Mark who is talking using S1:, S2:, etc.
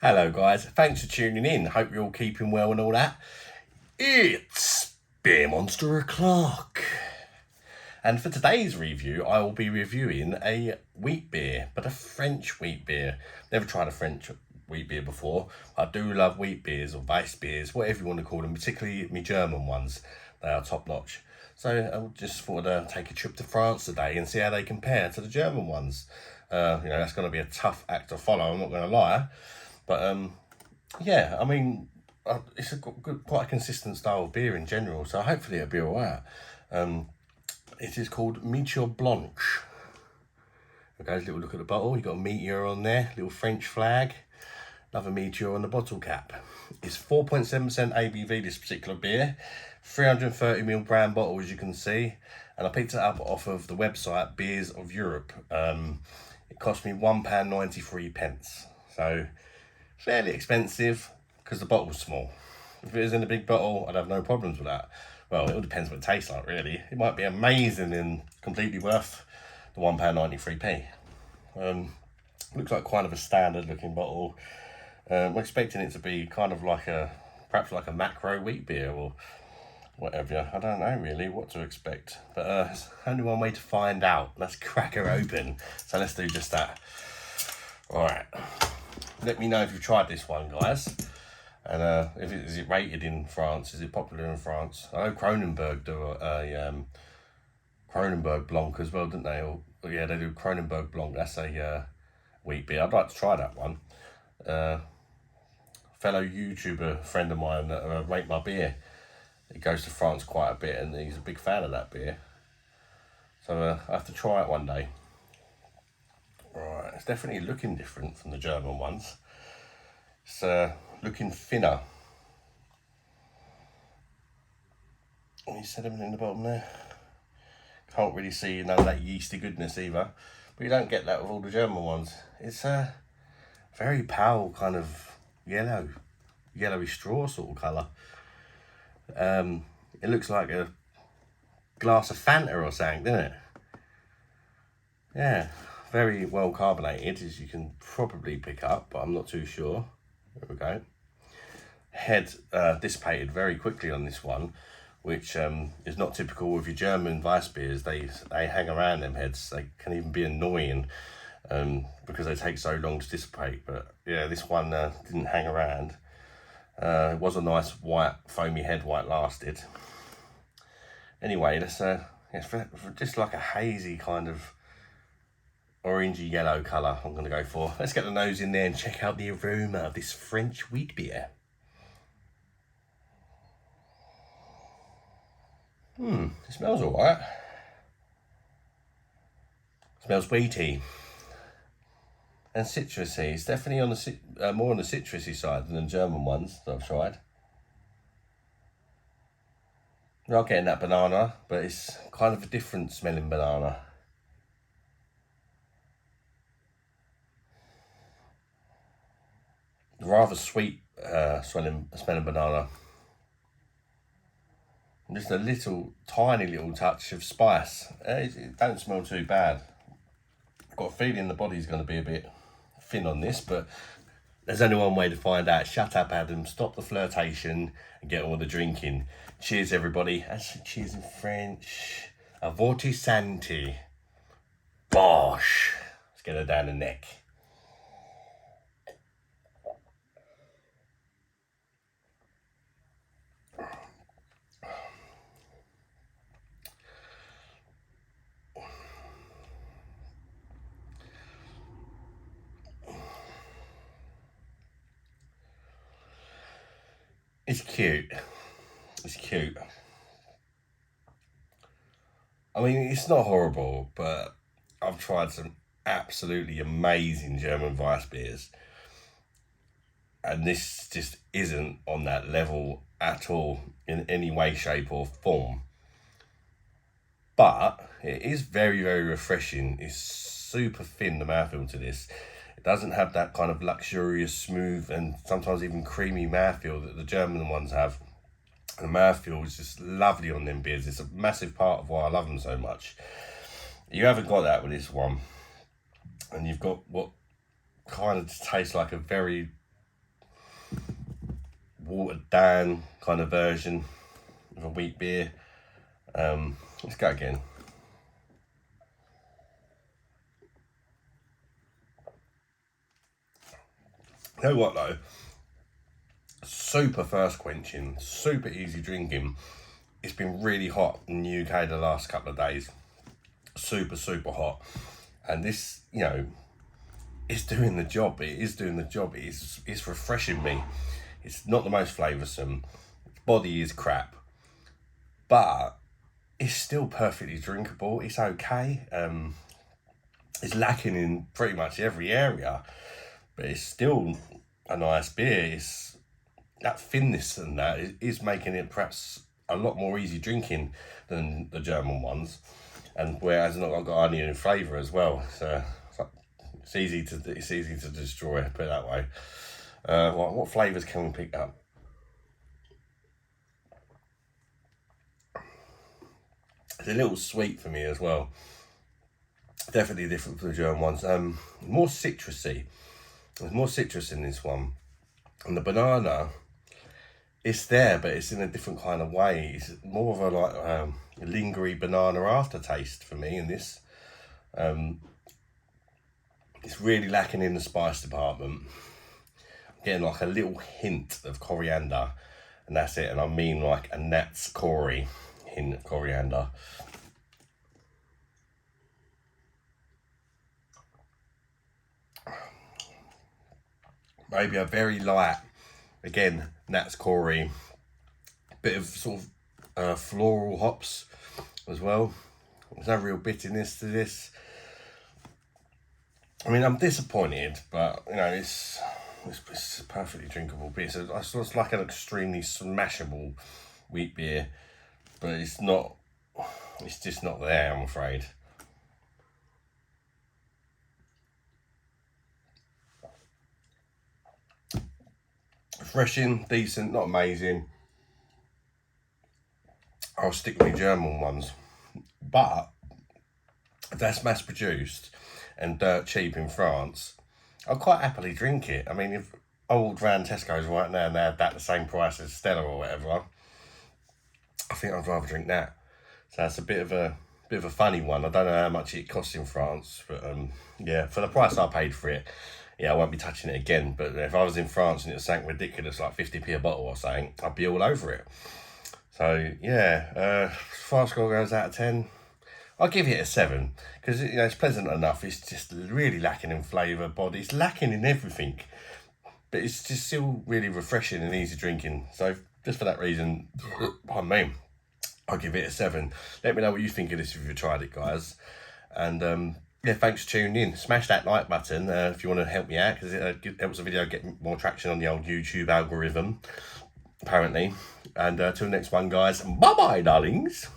S1: Hello guys, thanks for tuning in. Hope you're all keeping well and all that. It's Beer Monster O'Clock. And for today's review, I will be reviewing a wheat beer, but a French wheat beer. Never tried a French wheat beer before. I do love wheat beers or Weiss beers, whatever you want to call them, particularly my German ones. They are top notch. So I just thought I'd take a trip to France today and see how they compare to the German ones. That's going to be a tough act to follow, I'm not going to lie. But yeah, I mean, it's a quite a consistent style of beer in general, so hopefully it'll be alright. It is called Meteor Blanche. Okay, little look at the bottle. You've got a meteor on there, little French flag, another meteor on the bottle cap. It's 4.7% ABV, this particular beer, 330ml brand bottle, as you can see, and I picked it up off of the website Beers of Europe. It cost me £1.93, so fairly expensive because the bottle's small. If it was in a big bottle, I'd have no problems with that. Well, it all depends what it tastes like, really. It might be amazing and completely worth the £1.93p. Looks like kind of a standard looking bottle. I'm expecting it to be kind of like perhaps like a macro wheat beer or whatever. I don't know really what to expect, but there's only one way to find out. Let's crack her open. So let's do just that. All right. Let me know if you've tried this one, guys. And is it rated in France? Is it popular in France? I know Kronenbourg do a Kronenbourg Blanc as well, don't they? Yeah, they do Kronenbourg Blanc. That's a wheat beer. I'd like to try that one. Fellow YouTuber friend of mine that rate my beer. He goes to France quite a bit, and he's a big fan of that beer. So I have to try it one day. Right, it's definitely looking different from the German ones. It's looking thinner. You said everything in the bottom there. Can't really see none of that yeasty goodness either. But you don't get that with all the German ones. It's a very pale kind of yellowy straw sort of colour. It looks like a glass of Fanta or something, doesn't it? Yeah. Very well carbonated, as you can probably pick up, but I'm not too sure. There we go. Head dissipated very quickly on this one, which is not typical with your German Weiss beers. They hang around them heads. They can even be annoying because they take so long to dissipate. But yeah, this one didn't hang around. It was a nice white foamy head while it lasted. Anyway, it's just like a hazy kind of orangey yellow colour I'm going to go for. Let's get the nose in there and check out the aroma of this French wheat beer. It smells alright. Smells wheaty and citrusy. It's definitely on the more on the citrusy side than the German ones that I've tried. You're not getting that banana, but it's kind of a different smelling banana. Rather sweet smelling banana. Just a tiny little touch of spice. It don't smell too bad. I've got a feeling the body's going to be a bit thin on this, but there's only one way to find out. Shut up, Adam. Stop the flirtation and get on with the drinking. Cheers, everybody. Cheers in French. Avorti Santi. Bosh. Let's get her down the neck. It's cute. It's cute. I mean, it's not horrible, but I've tried some absolutely amazing German Weiss beers. And this just isn't on that level at all in any way, shape or form. But it is very, very refreshing. It's super thin, the mouthfeel to this. It doesn't have that kind of luxurious, smooth and sometimes even creamy mouthfeel that the German ones have. The mouthfeel is just lovely on them beers. It's a massive part of why I love them so much. You haven't got that with this one. And you've got what kind of tastes like a very watered down kind of version of a wheat beer. Let's go again. You know what though? Super thirst quenching, super easy drinking. It's been really hot in the UK the last couple of days. Super hot. And this, you know, it's doing the job. It is doing the job. It's refreshing me. It's not the most flavoursome. Its body is crap. But it's still perfectly drinkable. It's okay. It's lacking in pretty much every area. But it's still a nice beer. It's that thinness and that is making it perhaps a lot more easy drinking than the German ones, and whereas it's not got any flavour as well, so it's easy to destroy. Put it that way. What flavours can we pick up? It's a little sweet for me as well. Definitely different from the German ones. More citrusy. There's more citrus in this one, and the banana. It's there, but it's in a different kind of way. It's more of a like a lingery banana aftertaste for me in this. It's really lacking in the spice department. I'm getting like a little hint of coriander, and that's it. And I mean like a Nat's Corey hint of coriander. Maybe a very light, again, Nat's Corey, bit of sort of floral hops as well. There's no real bitterness to this. I mean, I'm disappointed, but you know, it's a perfectly drinkable beer. So it's like an extremely smashable wheat beer, but it's not. It's just not there, I'm afraid. Refreshing, decent, not amazing. I'll stick with the German ones, but if that's mass produced and dirt cheap in France, I'll quite happily drink it. I mean, if I walked around Tesco's right now and they had that the same price as Stella or whatever, I think I'd rather drink that. So that's a bit of a funny one. I don't know how much it costs in France, but yeah, for the price I paid for it, yeah, I won't be touching it again. But if I was in France and it was something ridiculous like 50p a bottle or something, I'd be all over it. So yeah, fast score goes out of 10. I'll give it a 7 because you know it's pleasant enough. It's just really lacking in flavour, body. It's lacking in everything, but it's just still really refreshing and easy drinking. So just for that reason, pardon me, I'll give it a 7. Let me know what you think of this if you've tried it, guys. And yeah, thanks for tuning in. Smash that like button if you want to help me out, because it helps the video get more traction on the old YouTube algorithm, apparently. And till next one, guys. Bye-bye, darlings.